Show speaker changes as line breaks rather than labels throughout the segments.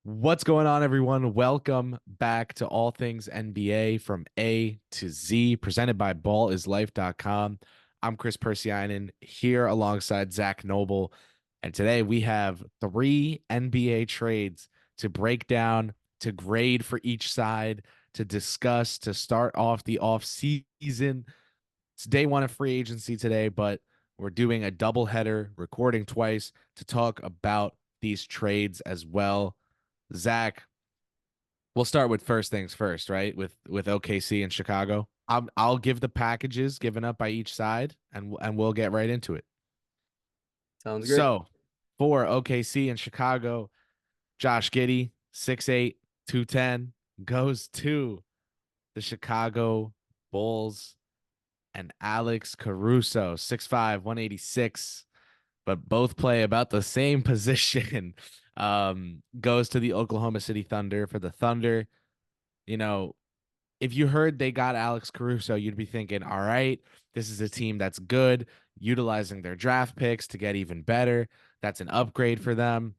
What's going on, everyone? Welcome back to All Things NBA from A to Z, presented by ballislife.com. I'm Chris Persianen here alongside Zach Noble. And today we have three NBA trades to break down, to grade for each side, to discuss, to start off the off season. It's day one of free agency today, but we're doing a double header, recording twice to talk about these trades as well. Zach, we'll start with first things first, right? With OKC and Chicago. I'll give the packages given up by each side, and we'll get right into it.
Sounds great.
So for OKC and Chicago, Josh Giddey, 6'8", 210, goes to the Chicago Bulls, and Alex Caruso, 6'5", 186, but both play about the same position. Goes to the Oklahoma City Thunder. For the Thunder, you know, if you heard they got Alex Caruso, you'd be thinking, all right, this is a team that's good, utilizing their draft picks to get even better. That's an upgrade for them.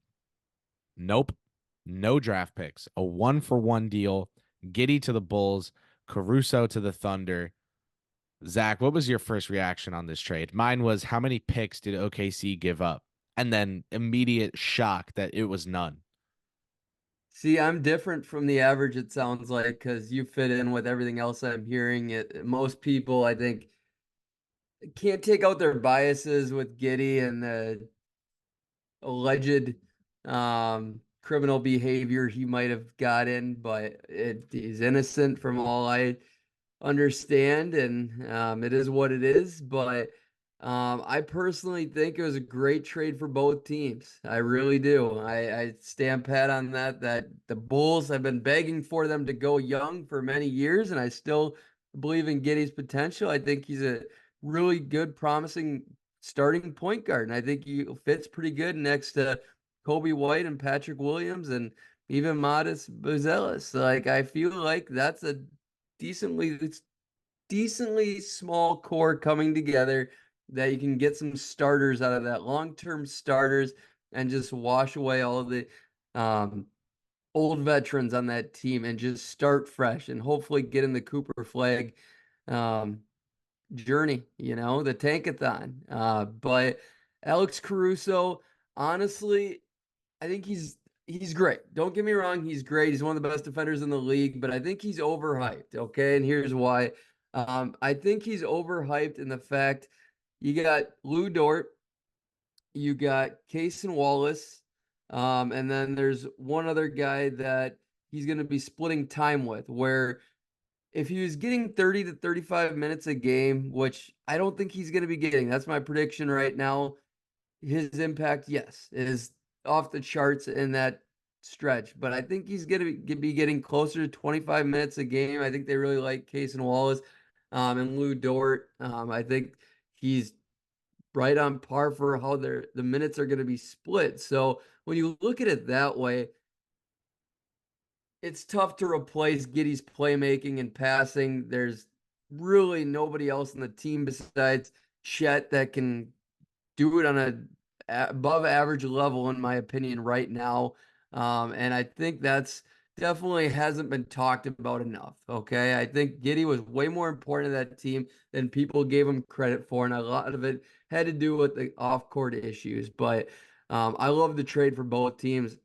Nope. No draft picks. A 1-for-1 deal. Giddey to the Bulls, Caruso to the Thunder. Zach, what was your first reaction on this trade? Mine was, how many picks did OKC give up? And then immediate shock that it was none.
See, I'm different from the average, it sounds like, because you fit in with everything else I'm hearing. Most people, I think, can't take out their biases with Giddey and the alleged criminal behavior he might have gotten, but he's innocent from all I understand, and it is what it is. But I personally think it was a great trade for both teams. I really do. I stand pat on that. That the Bulls have been begging for them to go young for many years, and I still believe in Giddey's potential. I think he's a really good, promising starting point guard, and I think he fits pretty good next to Kobe White and Patrick Williams and even Modest Buzelis. Like I feel like that's a decently decently small core coming together that you can get some starters out of that, long-term starters, and just wash away all of the um, old veterans on that team and just start fresh and hopefully get in the Cooper Flag um, journey, the tankathon. But Alex Caruso, honestly, I think he's great. Don't get me wrong, he's great. He's one of the best defenders in the league, but I think he's overhyped. Okay, and here's why. I think he's overhyped in the fact you got Lou Dort, you got Cason Wallace, and then there's one other guy that he's going to be splitting time with. Where if he was getting 30 to 35 minutes a game, which I don't think he's going to be getting, that's my prediction right now. His impact, yes, is off the charts in that stretch, but I think he's going to be getting closer to 25 minutes a game. I think they really like Case and Wallace and Lou Dort. I think he's right on par for how the minutes are going to be split. So when you look at it that way, it's tough to replace Giddey's playmaking and passing. There's really nobody else in the team besides Chet that can do it on a above average level, in my opinion, right now. And I think that's definitely hasn't been talked about enough. Okay. I think Giddey was way more important to that team than people gave him credit for. And a lot of it had to do with the off court issues. But I love the trade for both teams.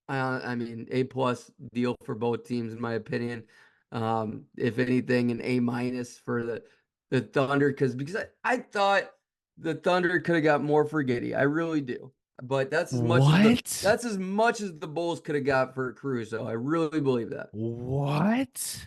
I mean, A plus deal for both teams, in my opinion. If anything, an A minus for the Thunder, because I thought the Thunder could have got more for Giddey. I really do. But
What?
that's as much as the Bulls could have got for Caruso. I really believe that.
What?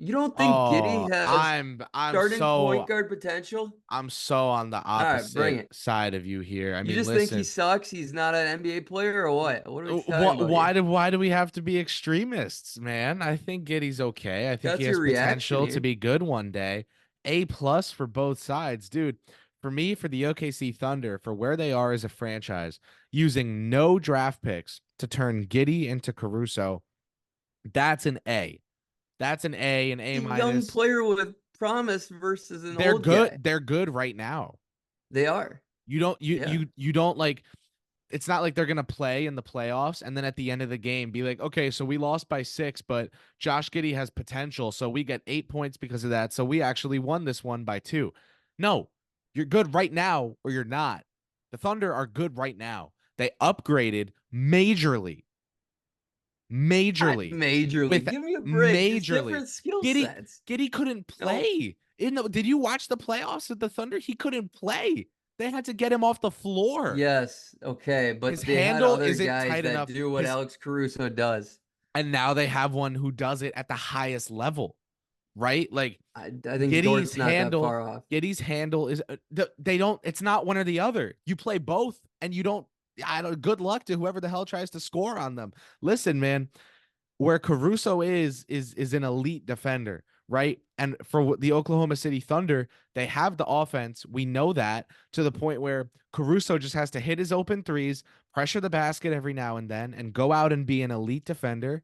You don't think Giddey
Oh,
has
I'm
starting point
so
guard potential?
I'm so on the
All right, bring
opposite
it.
side of you here. I
You
mean,
just think he
listen,
sucks? He's not an NBA player or what? What are we talking about
why
here?
why do we have to be extremists, man? I think Giddy's okay. I think he
That's
has
your reaction
potential to
here.
be good one day. A plus for both sides, dude. For me, for the OKC Thunder, for where they are as a franchise, using no draft picks to turn Giddey into Caruso, that's an A. That's an A
A young
minus.
player with promise versus an
They're
old guy.
good. They're good right now.
They are.
You don't you
Yeah.
you you don't like. it's not like they're going to play in the playoffs and then at the end of the game be like, okay, so we lost by 6, but Josh Giddey has potential. So we get 8 points because of that. So we actually won this one by 2. No, you're good right now or you're not. The Thunder are good right now. They upgraded majorly,
Not
majorly,
majorly.
with
Give me a break. It's
majorly.
different skill
Giddey,
sets.
Giddey couldn't
No.
play. Did you watch the playoffs with the Thunder? He couldn't play. They had to get him off the floor.
Yes. Okay.
His
But they had
handle
other
isn't
guys
tight
that
enough.
do what Alex Caruso does.
And now they have one who does it at the highest level, right? Like
I think
Giddy's
Dort's not that
handle,
far off.
Giddy's handle is they don't. It's not one or the other. You play both, and you don't. I don't. Good luck to whoever the hell tries to score on them. Listen, man, where Caruso is an elite defender, right? And for the Oklahoma City Thunder, they have the offense. We know that to the point where Caruso just has to hit his open threes, pressure the basket every now and then, and go out and be an elite defender.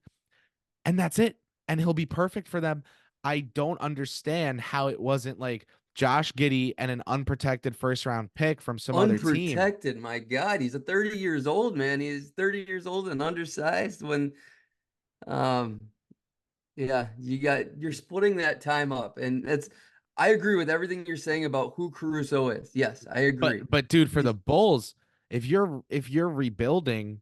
And that's it. And he'll be perfect for them. I don't understand how it wasn't like Josh Giddey and an unprotected first round pick from some other team.
Unprotected. My God, he's a 30 years old, man. He's 30 years old and undersized when um yeah, you're splitting that time up. And it's I agree with everything you're saying about who Caruso is. Yes, I agree.
But dude, for the
He's
Bulls, if you're rebuilding,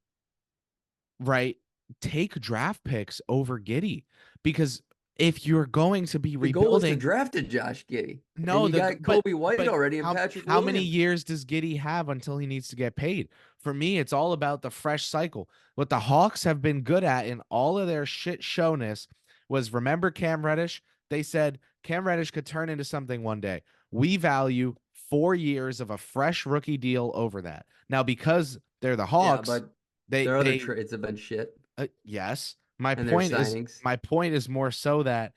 right, take draft picks over Giddey because if you're going to be
the goal is to
rebuilding,
draft a Josh Giddey. And
no,
you got Kobe White
but
already and
how
Patrick
how many
Williams.
years does Giddey have until he needs to get paid? For me, it's all about the fresh cycle. What the Hawks have been good at in all of their shit showness was remember Cam Reddish? They said Cam Reddish could turn into something one day. We value 4 years of a fresh rookie deal over that. Now, because they're the
Yeah,
Hawks,
but
they
their other
they
trades have been shit
yes. My
and their
point is
signings.
my point is more so that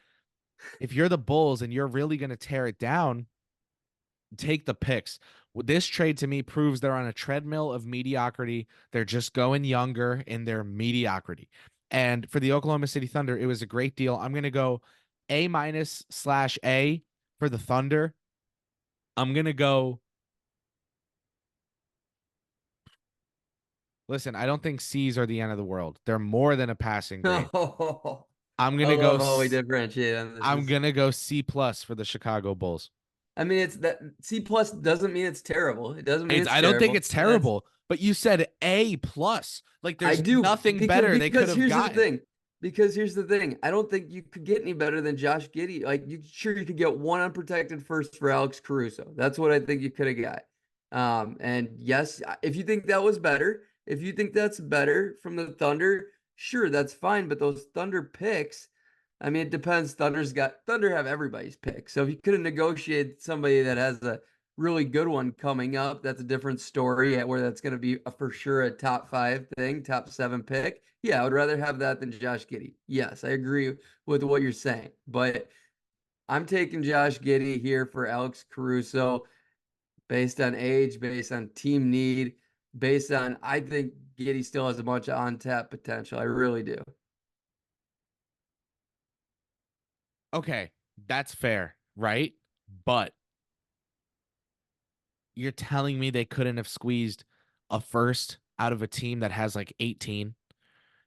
if you're the Bulls and you're really going to tear it down, take the picks. This trade to me proves they're on a treadmill of mediocrity. They're just going younger in their mediocrity. And for the Oklahoma City Thunder, it was a great deal. I'm going to go A-/A for the Thunder. I'm going to go. Listen, I don't think C's are the end of the world. They're more than a passing grade.
Oh,
I'm
I
going to go
love how we differentiate on this.
I'm going to go C+ for the Chicago Bulls.
I mean, it's that C plus doesn't mean it's terrible. It doesn't mean
It's,
it's
I don't think
terrible.
it's
That's
terrible, but you said A+. Like
I
there's
do
nothing better they could
because
have
here's the
gotten.
thing. Because here's the thing. I don't think you could get any better than Josh Giddey. Like you sure you could get one unprotected first for Alex Caruso. That's what I think you could have got. And yes, if you think that was better, if you think that's better from the Thunder, sure, that's fine. But those Thunder picks, I mean, it depends. Thunder have everybody's pick. So if you could have negotiated somebody that has a really good one coming up, that's a different story where that's going to be for sure a top 5 thing, top 7 pick. Yeah, I would rather have that than Josh Giddey. Yes, I agree with what you're saying, but I'm taking Josh Giddey here for Alex Caruso based on age, based on team need, based on I think Giddey still has a bunch of on-tap potential. I really do.
Okay, that's fair, right? But you're telling me they couldn't have squeezed a first out of a team that has like 18?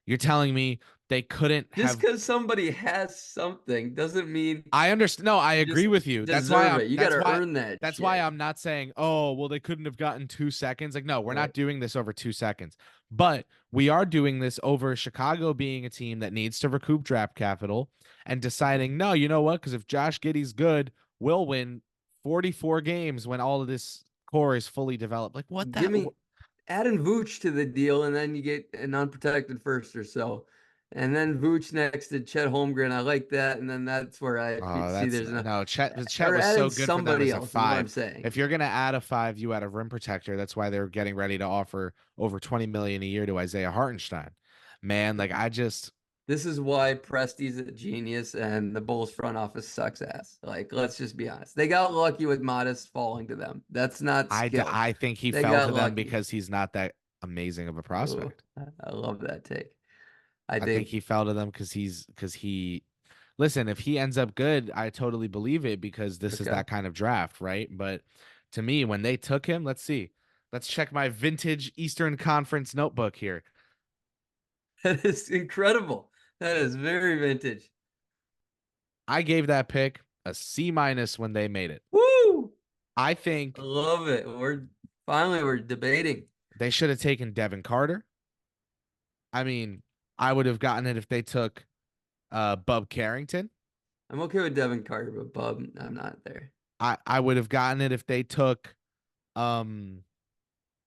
You're telling me they couldn't
Just
have.
because somebody has something doesn't mean
I understand. No, I
you
agree
just
with you.
deserve it. You got to earn that
That's why
shit.
I'm not saying, oh, well, they couldn't have gotten 2 seconds. Like, no, we're
Right.
not doing this over 2 seconds. But we are doing this over Chicago being a team that needs to recoup draft capital and deciding, no, you know what? Because if Josh Giddey's good, we'll win 44 games when all of this core is fully developed. Like, what
Give
that?
me add in Vooch to the deal, and then you get an unprotected first or so. And then Vooch next to Chet Holmgren. I like that. And then that's where I
Oh,
see
that's
there's enough.
no. Chet
Or
was
add
so
in
good for them
somebody
as a
else is what I'm
5.
saying.
If you're gonna add a 5, you add a rim protector. That's why they're getting ready to offer over 20 million a year to Isaiah Hartenstein. Man, like I just
This is why Presti's a genius and the Bulls front office sucks ass. Like, let's just be honest. They got lucky with Modest falling to them. That's not skill.
I think he
They
fell to
got
them
lucky.
because he's not that amazing of a
Ooh,
prospect.
I love that take. I
I think
think
he fell to them because he listen, if he ends up good, I totally believe it because this is
okay.
that kind of draft, right? But to me, when they took him, let's see. Let's check my vintage Eastern Conference notebook here.
That is incredible. That is very vintage.
I gave that pick a C minus when they made it.
Woo!
I
I
think
love it. We're debating.
they should have taken Devin Carter. I mean, I would have gotten it if they took Bub Carrington.
I'm okay with Devin Carter, but Bub, I'm not there.
I would have gotten it if they took um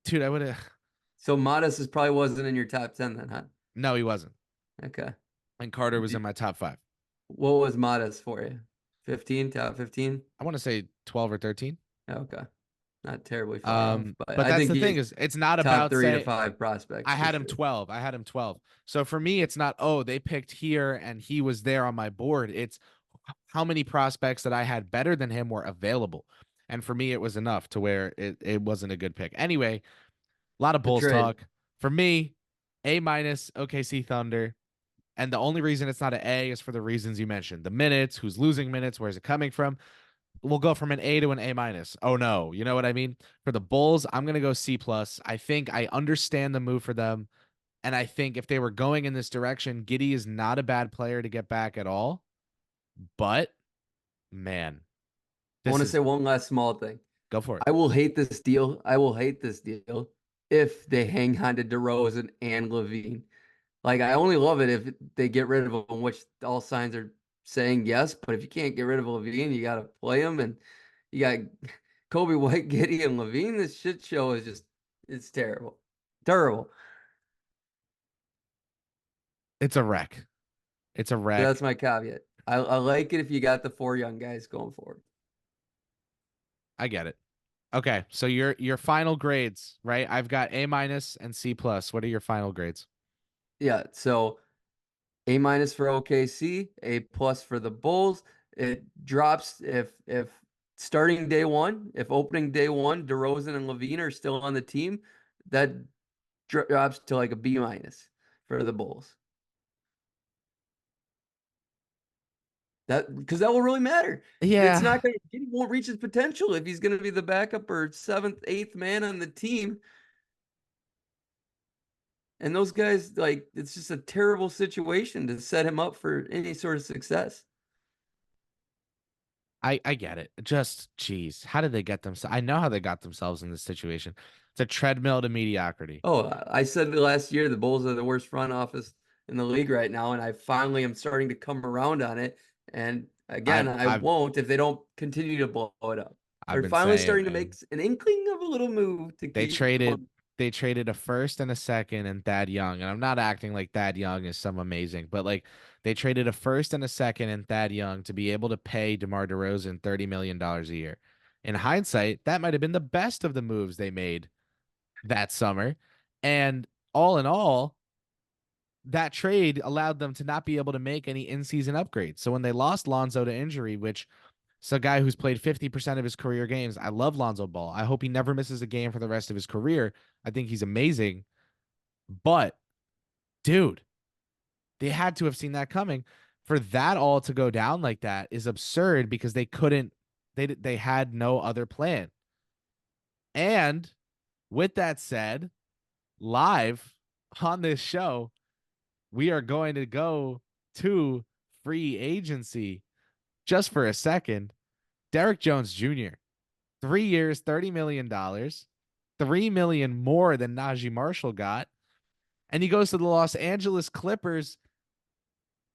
dude, I would have
So Modest is probably wasn't in your top 10 then, huh?
no, he wasn't.
Okay.
And Carter was in my top 5.
What was Modest for you? 15, top 15?
I want to say 12 or 13.
Okay. Not terribly far off, but
But
I
that's
think
the thing
he's
is it's not
top
about
3 to
say
5 prospects
I
for
had him
sure.
12. I had him 12. So for me, it's not, oh, they picked here and he was there on my board. It's how many prospects that I had better than him were available. And for me, it was enough to where it wasn't a good pick. Anyway, a lot of
The
Bulls
trade.
talk. For me, A minus OKC Thunder. And the only reason it's not an A is for the reasons you mentioned. The minutes, who's losing minutes, where's it coming from? We'll go from an A to an A minus. Oh no, you know what I mean? For the Bulls, I'm gonna go C plus. I think I understand the move for them. And I think if they were going in this direction, Giddey is not a bad player to get back at all. But man,
I want
this
to
is
say one last small thing.
go for it.
I will hate this deal. I will hate this deal if they hang on to DeRozan and Levine. Like, I only love it if they get rid of him, which all signs are saying yes. But if you can't get rid of Levine, you got to play him. And you got Kobe White, Giddey, and Levine. This shit show is just, it's terrible. Terrible.
It's a wreck. It's a
So that's
wreck.
my caveat. I like it if you got the 4 young guys going forward.
I get it. Okay, so your final grades, right? I've got A minus and C plus. What are your final grades?
Yeah. So A minus for OKC, A plus for the Bulls. It drops if starting day one, if opening day one, DeRozan and Levine are still on the team, that drops to like a B minus for the Bulls. That because that will really matter. It's
Yeah,
not gonna he won't reach his potential if he's gonna be the backup or seventh, eighth man on the team. And those guys, like, it's just a terrible situation to set him up for any sort of success.
I get it. Just geez, how did they get themselves? I know how they got themselves in this situation. It's a treadmill to mediocrity.
Oh, I said it last year, the Bulls are the worst front office in the league right now, and I finally am starting to come around on it. And again,
I've
I
I've
won't if they don't continue to blow it up.
I've
They're
been
finally
saying,
starting to make
man.
an inkling of a little move to
They
keep
traded
going.
they traded a first and a second and Thad Young. And I'm not acting like Thad Young is some amazing, but like they traded a first and a second and Thad Young to be able to pay DeMar DeRozan $30 million a year. In hindsight, that might have been the best of the moves they made that summer. And all in all, that trade allowed them to not be able to make any in-season upgrades. So when they lost Lonzo to injury, which is a guy who's played 50% of his career games, I love Lonzo Ball. I hope he never misses a game for the rest of his career. I think he's amazing. But dude, they had to have seen that coming. For that all to go down like that is absurd because they couldn't they had no other plan. And with that said, live on this show, we are going to go to free agency just for a second. Derrick Jones Jr., 3 years, $30 million, 3 million more than Najee Marshall got. And he goes to the Los Angeles Clippers.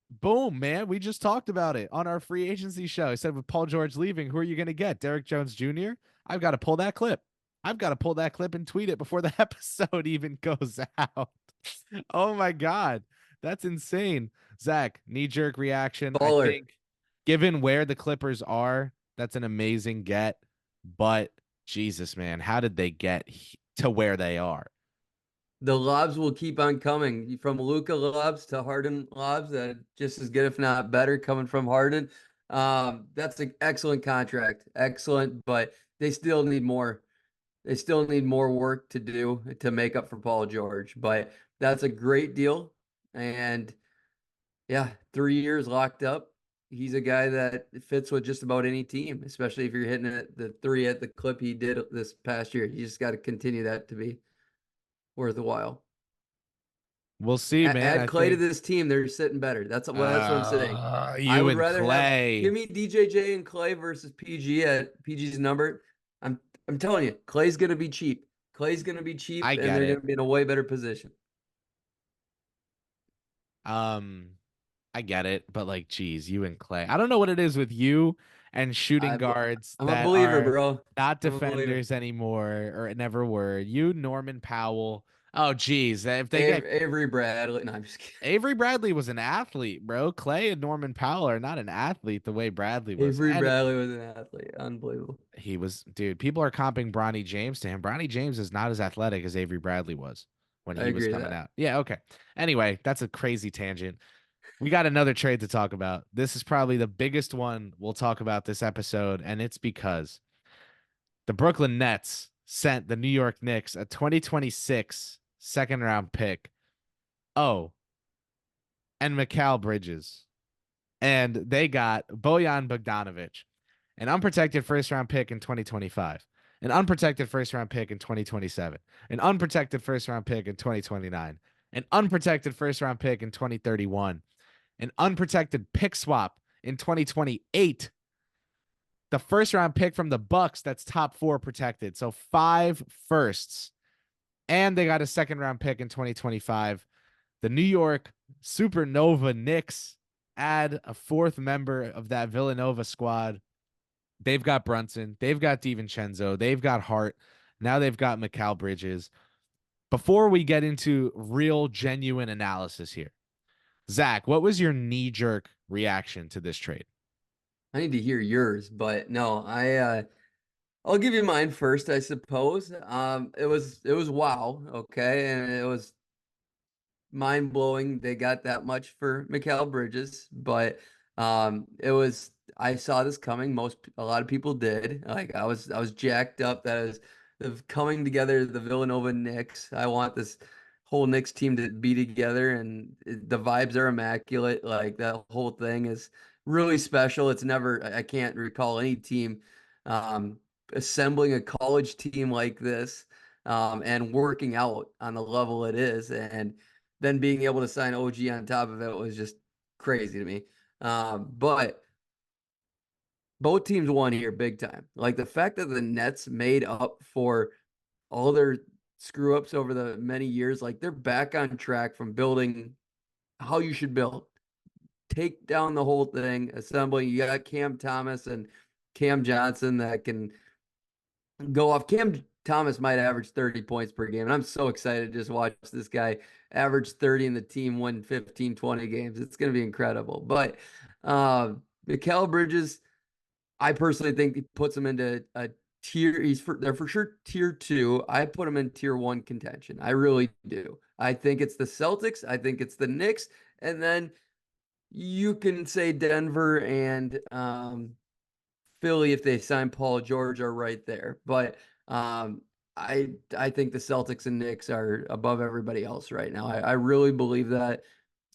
Boom, man. We just talked about it on our free agency show. I said with Paul George leaving, who are you going to get? Derrick Jones Jr.? I've got to pull that clip. I've got to pull that clip and tweet it before the episode even goes out. Oh my God. That's insane. Zach, knee jerk reaction. I
Baller.
think given where the Clippers are, that's an amazing get. But Jesus, man, how did they get to where they are?
The lobs will keep on coming from Luka lobs to Harden lobs. That just as good, if not better, coming from Harden. That's an excellent contract, excellent, but they still need more. They still need more work to do to make up for Paul George. But that's a great deal, and yeah, 3 years locked up. he's a guy that fits with just about any team, especially if you're hitting it the three at the clip he did this past year. You just got to continue that to be worth a while.
We'll see, man.
Add
I
Clay to
think
this team, they're sitting better. That's what I'm saying. I
you
would
and
rather have give
Clay.
me DJJ and Clay versus PG at PG's number. I'm I'm telling you, Clay's gonna be cheap. Clay's gonna be cheap,
I
and
get
they're
it.
gonna be in a way better position.
Um, I get it, but like, geez, you and Clay. I don't know what it is with you and shooting
I
guards
I'm a
that
believer,
are
bro.
not
I'm a believer.
defenders anymore or never were. You, Norman Powell. Oh, geez, if they get
Avery Bradley. No, I'm just kidding.
Avery Bradley was an athlete, bro. Clay and Norman Powell are not an athlete the way Bradley was.
Avery
And
Bradley was an athlete. Unbelievable.
he was, dude, people are comping Bronny James to him. Bronny James is not as athletic as Avery Bradley was when
I
he was
agree with
coming
that.
out. Yeah, okay. Anyway, that's a crazy tangent. We got another trade to talk about. This is probably the biggest one we'll talk about this episode, and it's because the Brooklyn Nets sent the New York Knicks a 2026 second round pick. Oh, and Mikal Bridges. And they got Bojan Bogdanovic, an unprotected first round pick in 2025, an unprotected first round pick in 2027, an unprotected first round pick in 2029, an unprotected first round pick in 2031, an unprotected pick swap in 2028, the first round pick from the Bucks that's top 4 protected. So 5 firsts. And they got a second round pick in 2025. The New York Supernova Knicks add a 4th member of that Villanova squad. They've got Brunson, they've got DiVincenzo, they've got Hart. Now they've got Mikal Bridges. Before we get into real, genuine analysis here, Zach, what was your knee-jerk reaction to this trade?
I need to hear yours, but no, I'll give you mine first, I suppose. It was wow, okay, and it was mind blowing they got that much for Mikal Bridges, but it was I saw this coming. A lot of people did. Like I was jacked up that is of coming together the Villanova Knicks. I want this whole Knicks team to be together, and the vibes are immaculate. Like that whole thing is really special. It's never I can't recall any team um assembling a college team like this and working out on the level it is, and then being able to sign OG on top of it was just crazy to me. But both teams won here big time. Like the fact that the Nets made up for all their screw ups over the many years, like they're back on track from building how you should build. Take down the whole thing, assembling. You got Cam Thomas and Cam Johnson that can go off. Cam Thomas might average 30 points per game. And I'm so excited to just watch this guy average 30 and the team win 15, 20 games. It's going to be incredible. But Mikal Bridges, I personally think he puts him into a tier. They're for sure tier 2. I put him in tier 1 contention. I really do. I think it's the Celtics. I think it's the Knicks. And then you can say Denver and Philly, if they sign Paul George, are right there. But um, I think the Celtics and Knicks are above everybody else right now. I really believe that.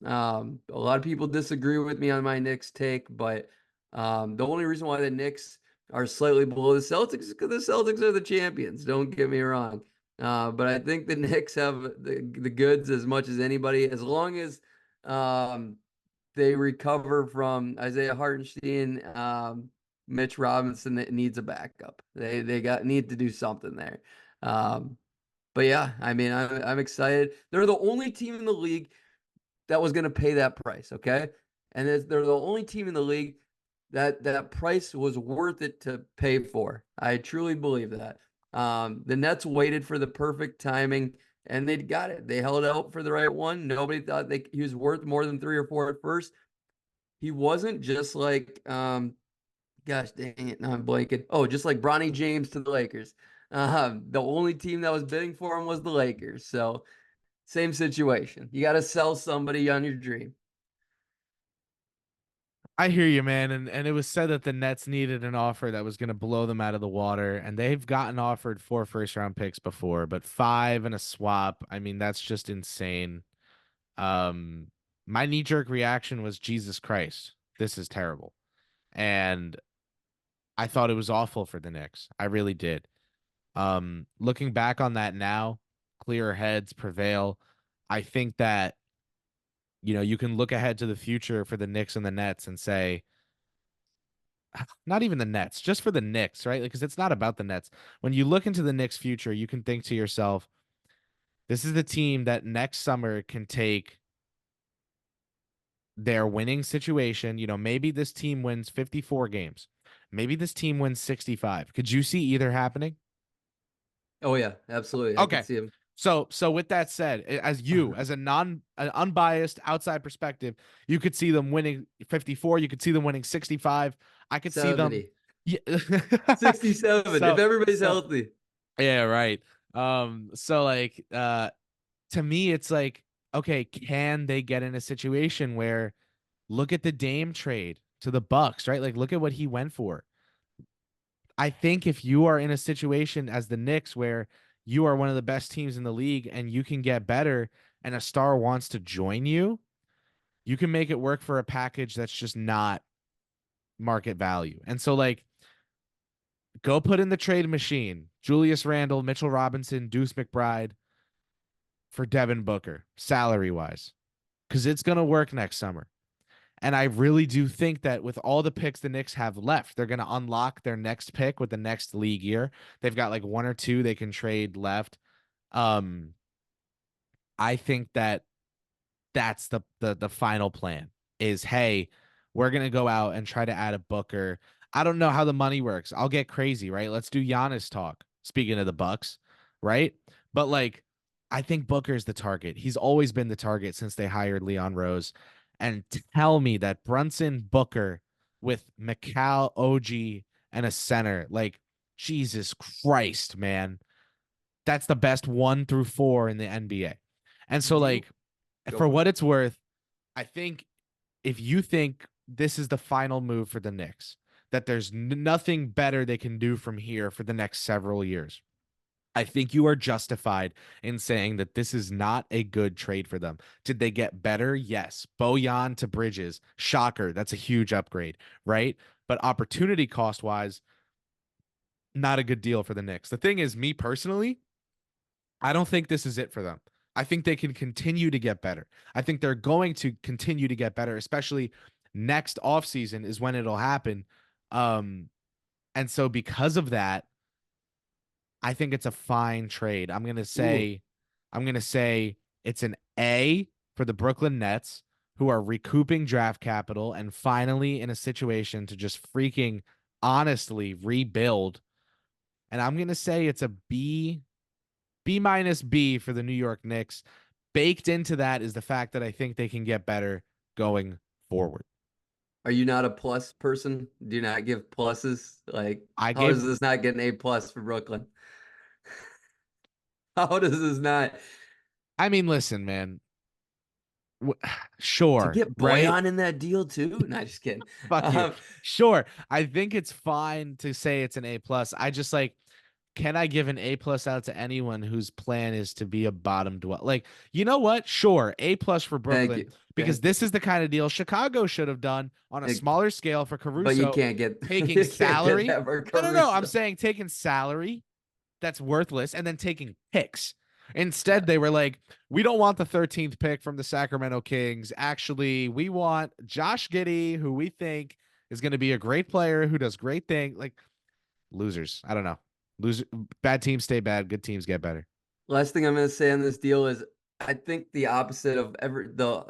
A lot of people disagree with me on my Knicks take, but the only reason why the Knicks are slightly below the Celtics is because the Celtics are the champions. Don't get me wrong. But I think the Knicks have the goods as much as anybody, as long as um, they recover from Isaiah Hartenstein, Mitch Robinson that needs a backup. They got need to do something there. Um, but yeah, I mean, I'm excited. They're the only team in the league that was going to pay that price. Okay, and they're the only team in the league that price was worth it to pay for. I truly believe that. The Nets waited for the perfect timing and they got it. They held out for the right one. Nobody thought he was worth more than 3 or 4 at first. He wasn't just like gosh dang it, now I'm blanking. Oh, just like Bronny James to the Lakers. The only team that was bidding for him was the Lakers. So same situation. You got to sell somebody on your dream.
I hear you, man. And it was said that the Nets needed an offer that was going to blow them out of the water. And they've gotten offered 4 first round picks before, but 5 and a swap. I mean, that's just insane. Um, my knee jerk reaction was Jesus Christ. this is terrible. And I thought it was awful for the Knicks. I really did. Looking back on that now, clearer heads prevail. I think that, you can look ahead to the future for the Knicks and the Nets and say, not even the Nets, just for the Knicks, right? Because it's not about the Nets. When you look into the Knicks' future, you can think to yourself, this is the team that next summer can take their winning situation. Maybe this team wins 54 games. Maybe this team wins 65. Could you see either happening?
Oh yeah, absolutely. I could
Okay.
see him.
So with that said, as an unbiased outside perspective, you could see them winning 54. You could see them winning 65. I could see them.
70,
Yeah.
67 if
so
everybody's
so
healthy.
yeah, right. So like to me, it's like, okay, can they get in a situation where, look at the Dame trade to the Bucks, right? Like, look at what he went for. I think if you are in a situation as the Knicks where you are one of the best teams in the league and you can get better and a star wants to join you, you can make it work for a package that's just not market value. And so, like, go put in the trade machine Julius Randle, Mitchell Robinson, Deuce McBride for Devin Booker, salary wise, because it's going to work next summer. And I really do think that with all the picks the Knicks have left, they're going to unlock their next pick with the next league year. They've got like one or two they can trade left. Um, I think that that's the final plan is, hey, we're gonna go out and try to add a Booker. I don't know how the money works. I'll get crazy, right? Let's do Giannis talk. Speaking of the Bucks, right? But like, I think Booker's the target. He's always been the target since they hired Leon Rose. And tell me that Brunson Booker with Mikal, OG, and a center, like, Jesus Christ, man. That's the best 1 through 4 in the NBA. And so,
Do you
like,
go
for
for it?
what it's worth, I think if you think this is the final move for the Knicks, that there's nothing better they can do from here for the next several years, I think you are justified in saying that this is not a good trade for them. Did they get better? Yes. Bojan to Bridges, shocker. That's a huge upgrade, right? But opportunity cost wise, not a good deal for the Knicks. The thing is, me personally, I don't think this is it for them. I think they can continue to get better. I think they're going to continue to get better, especially next offseason is when it'll happen. Um, and so because of that, I think it's a fine trade.
Ooh,
I'm gonna say it's an A for the Brooklyn Nets, who are recouping draft capital and finally in a situation to just freaking honestly rebuild. And I'm gonna say it's a B minus B for the New York Knicks. Baked into that is the fact that I think they can get better going forward.
are you not a plus person? Do you not give pluses? Like,
I
how does
gave,
this not get an A plus for Brooklyn? How does this not
I mean, listen, man.
to
Sure,
get
right?
Boyan in that deal too? Not just kidding.
Fuck you.
Um,
Sure, I think it's fine to say it's an A plus. I just like, can I give an A plus out to anyone whose plan is to be a bottom dwell? Like, you know what? Sure, A plus for
thank
Brooklyn
you,
because
thank you.
this is the kind of deal Chicago should have done on a smaller scale for
But you
Caruso,
can't get
taking
you can't get
salary.
that for
No. I'm
Caruso.
saying taking salary that's worthless and then taking picks. Instead, they were like, we don't want the 13th pick from the Sacramento Kings. Actually, we want Josh Giddey, who we think is going to be a great player who does great things. Like, losers. I don't know. Loser. Bad teams stay bad. Good teams get better.
Last thing I'm going to say on this deal is I think the opposite of the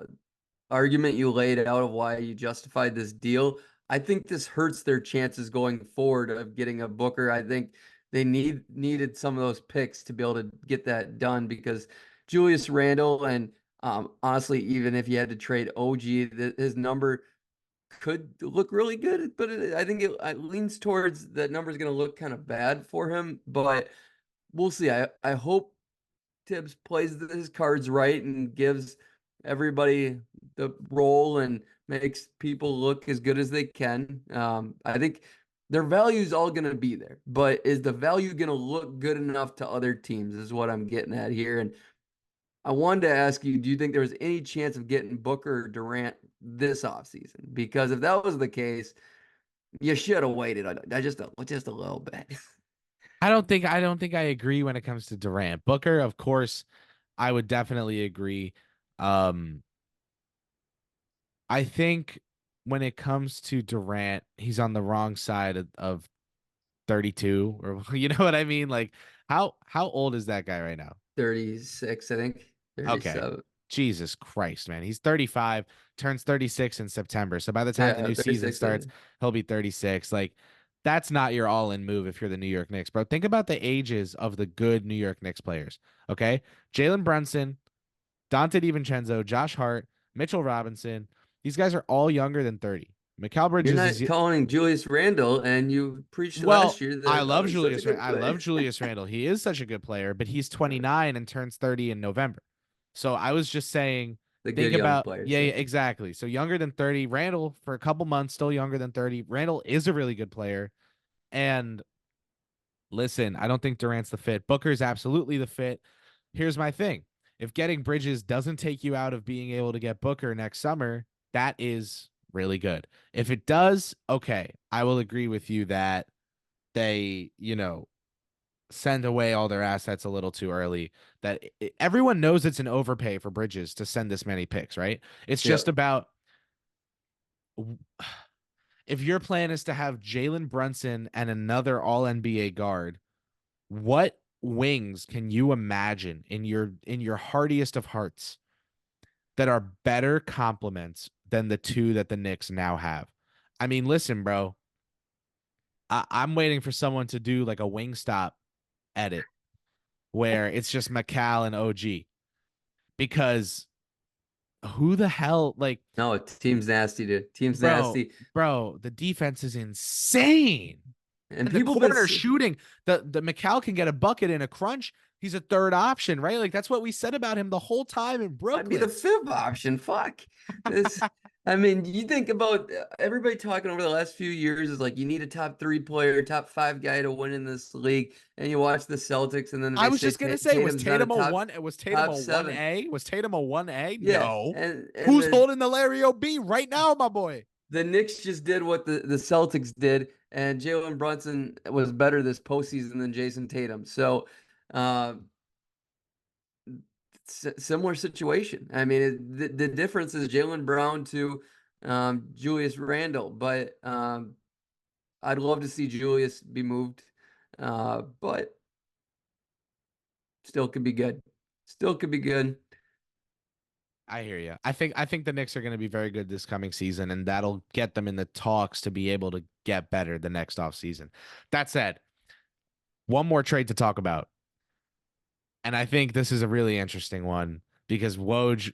argument you laid out of why you justified this deal. I think this hurts their chances going forward of getting a Booker. I think they needed some of those picks to be able to get that done because Julius Randle and honestly, even if you had to trade OG, his number could look really good, but I think it leans towards that number is going to look kind of bad for him. But we'll see. I hope Tibbs plays his cards right and gives everybody the role and makes people look as good as they can. I think their value is all going to be there, but is the value going to look good enough to other teams? Is what I'm getting at here. And I wanted to ask you, do you think there was any chance of getting Booker or Durant this offseason? Because if that was the case, you should have waited just a little bit.
I don't think I agree when it comes to Durant. Booker, of course, I would definitely agree. Um, I think when it comes to Durant, he's on the wrong side of 32, or you know what I mean? Like how old is that guy right now?
36, I think.
Okay.
37.
Jesus Christ, man. He's 35, turns 36 in September. So by the time the
Yeah,
new season
36.
starts, he'll be 36. Like, that's not your all-in move if you're the New York Knicks, bro. Think about the ages of the good New York Knicks players. Okay. Jalen Brunson, Dante DiVincenzo, Josh Hart, Mitchell Robinson. These guys are all younger than 30. Mikal
You're
Bridges
not
is
calling Julius Randle, and you preached last
well,
year that, oh, he's such a good
I love
player.
Julius Randle. He is such a good player, but he's 29 and turns 30 in November. So I was just saying,
The
think
good young
about,
players.
yeah,
Yeah.
yeah, exactly. So younger than 30, Randle for a couple months, still younger than 30. Randle is a really good player. And listen, I don't think Durant's the fit. Booker's absolutely the fit. Here's my thing. If getting Bridges doesn't take you out of being able to get Booker next summer, that is really good. If it does, okay, I will agree with you that they, send away all their assets a little too early. That everyone knows it's an overpay for Bridges to send this many picks, right? It's just
Yep.
about if your plan is to have Jalen Brunson and another All NBA guard, what wings can you imagine in your heartiest of hearts that are better complements than the two that the Knicks now have? I mean, listen, bro. I'm waiting for someone to do like a wing stop edit where it's just Mikal and OG because who the hell like
No, team's nasty, dude. Team's
bro,
nasty.
the defense is insane.
And
And the
people been
corner shooting, the McCall can get a bucket in a crunch. He's a third option, right? Like that's what we said about him the whole time in
might be the
Brooklyn.
fifth option. Fuck. This, I mean, you think about everybody talking over the last few years is like you need a top three player, top five guy to win in this league. And you watch the Celtics, and then
I
they
was
say
just gonna say,
Tatum's not a top
Was Tatum
top
a one
seven.
A? Was Tatum a 1A?
Yeah,
No.
and
Who's holding the Larry OB right now, my boy?
the Knicks just did what the Celtics did, and Jalen Brunson was better this postseason than Jason Tatum. So, uh, similar situation. I mean, the difference is Jalen Brown to Julius Randle, but I'd love to see Julius be moved, but still could be good. Still could be good.
I hear you. I think the Knicks are going to be very good this coming season, and that'll get them in the talks to be able to get better the next offseason. That said, one more trade to talk about. And I think this is a really interesting one because Woj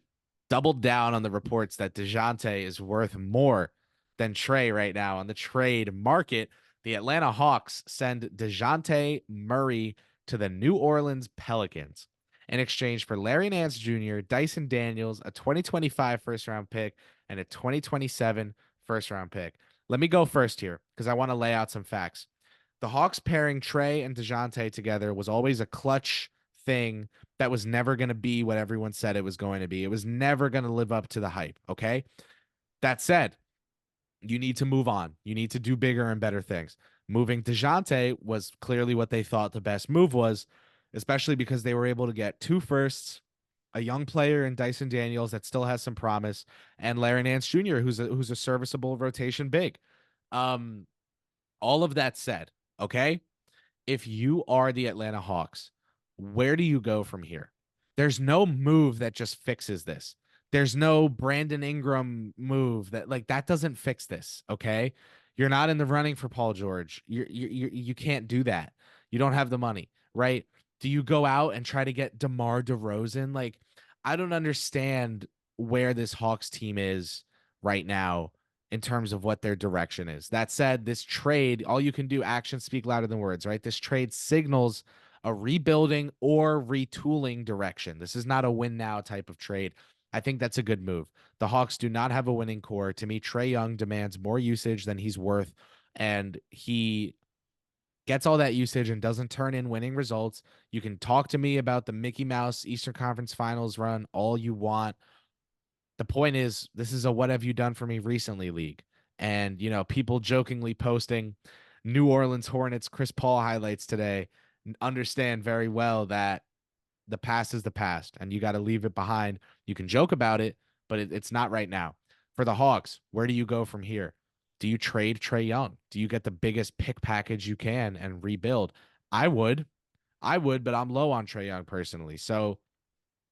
doubled down on the reports that Dejounte is worth more than Trey right now on the trade market. The Atlanta Hawks send Dejounte Murray to the New Orleans Pelicans in exchange for Larry Nance Jr., Dyson Daniels, a 2025 first round pick, and a 2027 first round pick. Let me go first here because I want to lay out some facts. The Hawks pairing Trey and Dejounte together was always a clutch thing that was never going to be what everyone said it was going to be. It was never going to live up to the hype. Okay. That said, you need to move on. You need to do bigger and better things. Moving Dejounte was clearly what they thought the best move was, especially because they were able to get two firsts, a young player in Dyson Daniels that still has some promise, and Larry Nance Jr., who's a serviceable rotation big. Um, all of that said, okay, if you are the Atlanta Hawks, where do you go from here? There's no move that just fixes this. There's no Brandon Ingram move that doesn't fix this. Okay, you're not in the running for Paul George. You can't do that. You don't have the money, right? Do you go out and try to get DeMar DeRozan? Like, I don't understand where this Hawks team is right now in terms of what their direction is. That said, this trade, all you can do, actions speak louder than words, right? This trade signals a rebuilding or retooling direction. This is not a win now type of trade. I think that's a good move. The Hawks do not have a winning core. To me, Trae Young demands more usage than he's worth, and he gets all that usage and doesn't turn in winning results. You can talk to me about the Mickey Mouse Eastern Conference Finals run all you want. The point is, this is a what have you done for me recently league. And, people jokingly posting New Orleans Hornets Chris Paul highlights today understand very well that the past is the past and you got to leave it behind. You can joke about it, but it's not right now. For the Hawks, where do you go from here? Do you trade Trae Young? Do you get the biggest pick package you can and rebuild? I would, but I'm low on Trae Young personally. So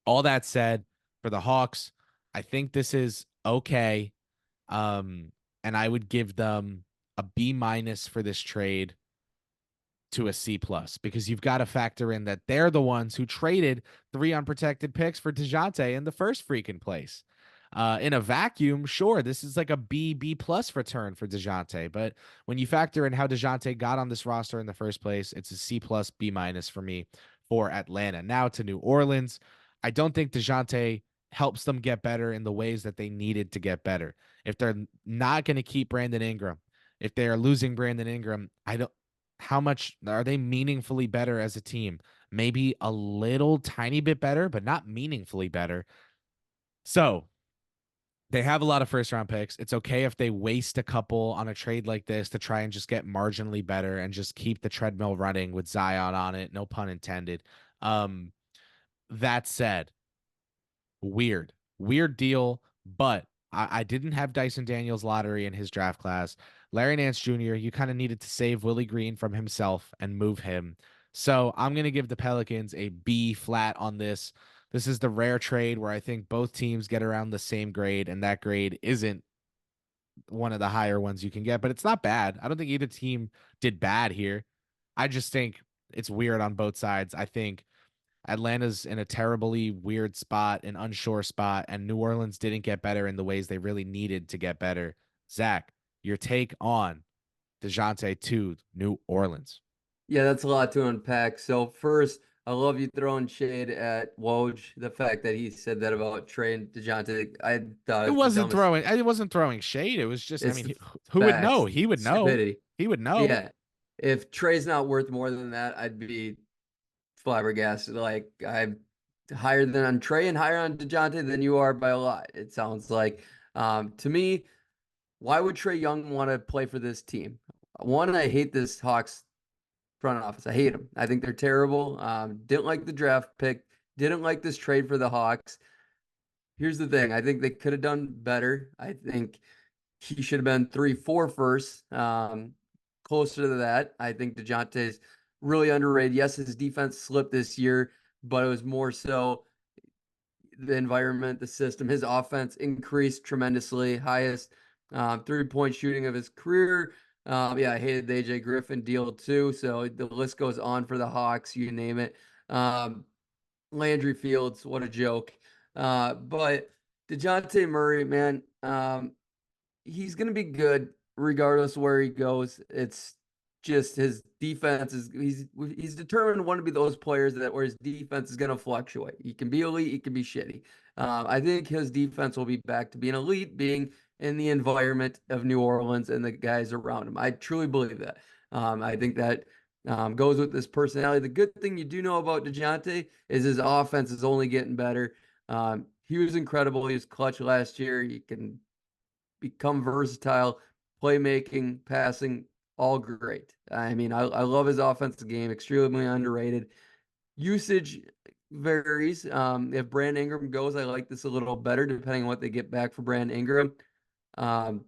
all that said, for the Hawks, I think this is okay. And I would give them a B minus for this trade to a C plus because you've got to factor in that they're the ones who traded 3 unprotected picks for Dejounte in the first freaking place. In a vacuum, sure, this is like a B plus return for Dejounte, but when you factor in how Dejounte got on this roster in the first place, it's a C plus B minus for me for Atlanta. Now to New Orleans, I don't think Dejounte helps them get better in the ways that they needed to get better. If they're not going to keep Brandon Ingram, if they are losing Brandon Ingram, I don't. How much are they meaningfully better as a team? Maybe a little tiny bit better, but not meaningfully better. So they have a lot of first round picks. It's okay if they waste a couple on a trade like this to try and just get marginally better and just keep the treadmill running with Zion on it. No pun intended. That said, weird deal, but I didn't have Dyson Daniels lottery in his draft class. Larry Nance Jr., you kind of needed to save Willie Green from himself and move him. So I'm going to give the Pelicans a B flat on this. This is the rare trade where I think both teams get around the same grade, and that grade isn't one of the higher ones you can get, but it's not bad. I don't think either team did bad here. I just think it's weird on both sides. I think Atlanta's in a terribly weird spot, an unsure spot, and New Orleans didn't get better in the ways they really needed to get better. Zach, your take on Dejounte to New Orleans?
Yeah, that's a lot to unpack. So first, I love you throwing shade at Woj. The fact that he said that about Trey and DeJounte, I thought
It
it's the
wasn't
dumbest.
throwing. It wasn't throwing shade. It was just. I
It's
mean,
the
who would know?
facts,
He would know.
stupidity.
He would know.
Yeah, if Trey's not worth more than that, I'd be flabbergasted. Like I'm higher than on Trey and higher on DeJounte than you are by a lot. It sounds like. To me, why would Trey Young want to play for this team? One, I hate this Hawks front office. I hate them. I think they're terrible. Didn't like the draft pick. Didn't like this trade for the Hawks. Here's the thing. I think they could have done better. I think he should have been 3-4 first. Closer to that. I think DeJounte's really underrated. Yes, his defense slipped this year, but it was more so the environment, the system. His offense increased tremendously. Highest 3-point shooting of his career. Yeah, I hated the AJ Griffin deal too. So the list goes on for the Hawks, you name it. Landry Fields, what a joke. But Dejounte Murray, man, he's going to be good regardless where he goes. It's just his defense is he's determined to want to be those players that where his defense is going to fluctuate. He can be elite, he can be shitty. I think his defense will be back to being elite, being in the environment of New Orleans and the guys around him. I truly believe that. I think that goes with this personality. The good thing you do know about DeJounte is his offense is only getting better. He was incredible. He was clutch last year. He can become versatile, playmaking, passing, all great. I mean, I love his offensive game, extremely underrated. Usage varies. If Brandon Ingram goes, I like this a little better, depending on what they get back for Brandon Ingram. Um,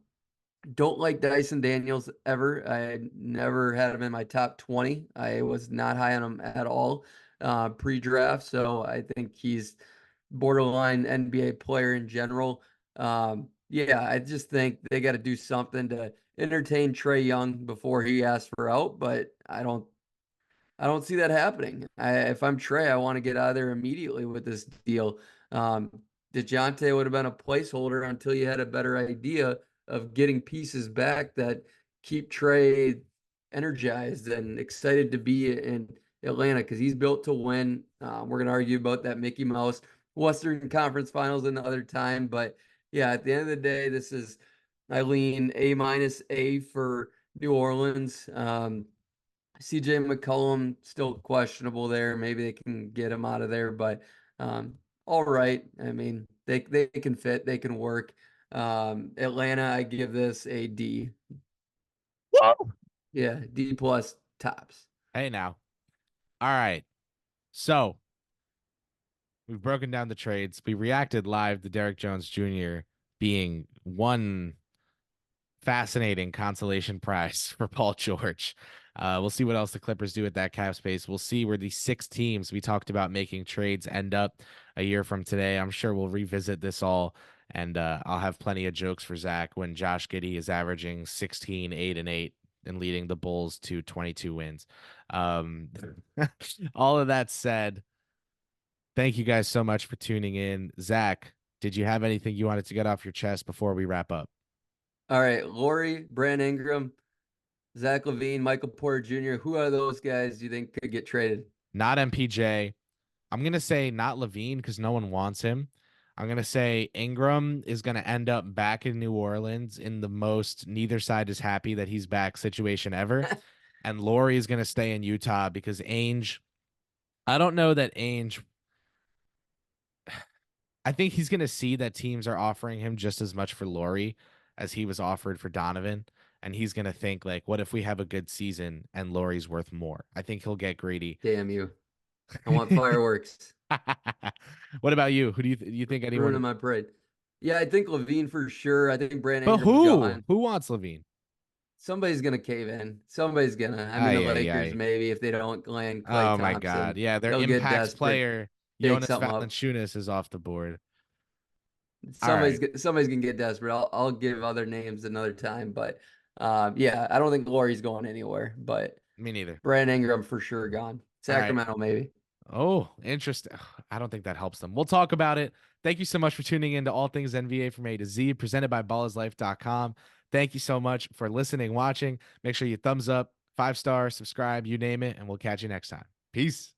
don't like Dyson Daniels ever. I never had him in my top 20. I was not high on him at all pre-draft. So I think he's borderline NBA player in general. Yeah, I just think they got to do something to entertain Trey Young before he asks for out, but I don't see that happening. If I'm Trey, I want to get out of there immediately with this deal. Um, DeJounte would have been a placeholder until you had a better idea of getting pieces back that keep Trey energized and excited to be in Atlanta because he's built to win. We're going to argue about that Mickey Mouse Western Conference Finals another time. But yeah, at the end of the day, this is I lean A minus A for New Orleans. CJ McCollum still questionable there. Maybe they can get him out of there, but all right. I mean, they can fit, they can work. Atlanta, I give this a D.
Whoa.
Yeah, D plus tops.
Hey now. All right. So we've broken down the trades. We reacted live to Derek Jones Jr. being one fascinating consolation prize for Paul George. We'll see what else the Clippers do with that cap space. We'll see where the 6 teams we talked about making trades end up a year from today. I'm sure we'll revisit this all, and I'll have plenty of jokes for Zach when Josh Giddey is averaging 16, 8, and 8 and leading the Bulls to 22 wins. Um, all of that said, thank you guys so much for tuning in. Zach, did you have anything you wanted to get off your chest before we wrap up?
All right, Laurie, Brandon Ingram, Zach LaVine, Michael Porter Jr. Who are those guys do you think could get traded?
Not MPJ. I'm gonna say not Levine because no one wants him. I'm gonna say Ingram is gonna end up back in New Orleans in the most neither side is happy that he's back situation ever. And Laurie is gonna stay in Utah because Ainge, I don't know that Ainge, I think he's gonna see that teams are offering him just as much for Laurie as he was offered for Donovan. And he's gonna think like, what if we have a good season and Laurie's worth more? I think he'll get greedy.
Damn you. I want fireworks.
What about you? Who do you think
Ruining
anyone?
my parade. Yeah, I think Levine for sure. I think Brandon
But
Ingram's
who?
gone.
Who wants Levine?
Somebody's gonna cave in. Somebody's gonna. I mean, the
Ay, ay,
Lakers
ay.
maybe if they don't land Clay
Oh my God.
Thompson,
Yeah, their
they'll get
impacts
desperate,
player,
dig
Jonas
something up.
Valanciunas is off the board. All
Somebody's
right.
somebody's gonna get desperate. I'll give other names another time, but yeah, I don't think Laurie's going anywhere. But
Me neither.
Brandon Ingram for sure gone.
All right.
Sacramento maybe.
Oh, interesting. I don't think that helps them. We'll talk about it. Thank you so much for tuning in to All Things NBA from A to Z, presented by ballislife.com. Thank you so much for listening, watching. Make sure you thumbs up, 5 star, subscribe, you name it, and we'll catch you next time. Peace.